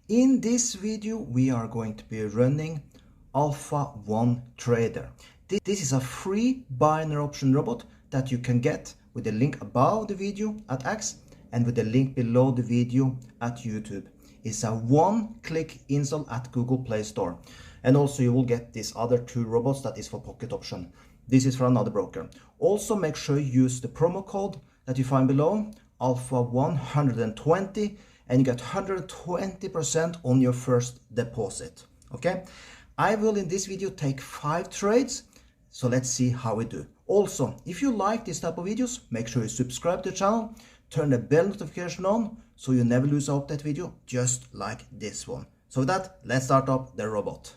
In this video, we are going to be running Alpha One Trader. This is a free binary option robot that you can get with the link above the video at X and with the link below the video at YouTube. It's a one-click install at Google Play Store. And also you will get these other two robots that is for Pocket Option. This is for another broker. Also make sure you use the promo code that you find below, Alpha 120, and you get 120% on your first deposit. Okay, I will in this video take 5 trades, so let's see how we do. Also, if you like this type of videos, make sure you subscribe to the channel, turn the bell notification on so you never lose an update video just like this one. So with that, let's start up the robot.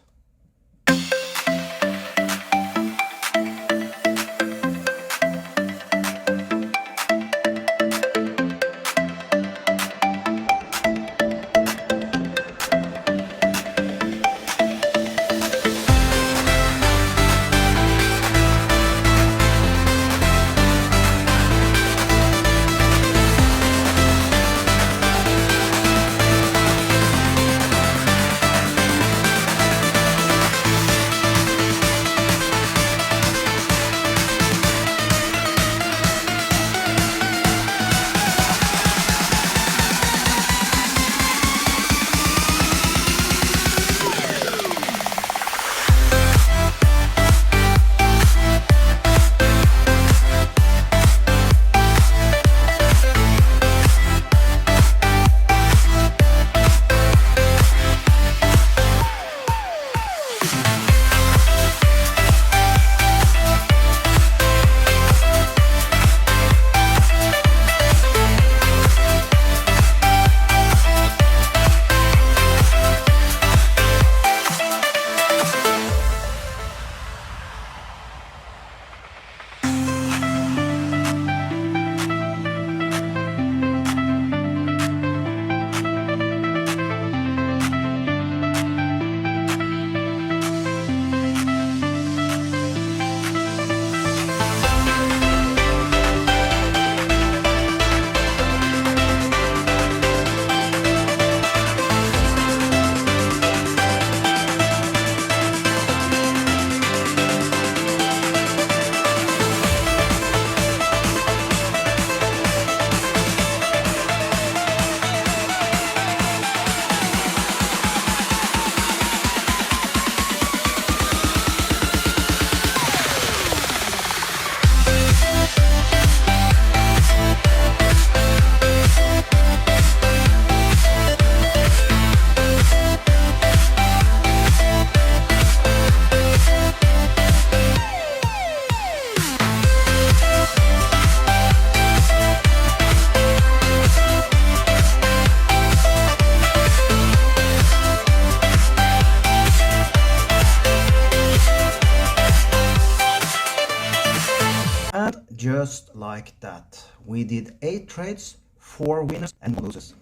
And just like that, we did 8 trades, 4 winners and 1 losers.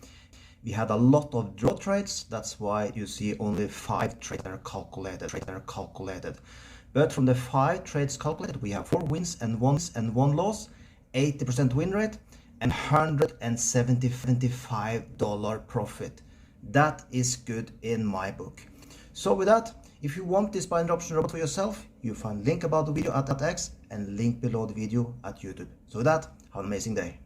We had a lot of draw trades, that's why you see only 5 trades that are calculated. But from the 5 trades calculated, we have 4 wins and 1 loss, 80% win rate, and $175 profit. That is good in my book. So with that, if you want this binary option robot for yourself, you find link about the video at X and link below the video at YouTube. So with that, have an amazing day.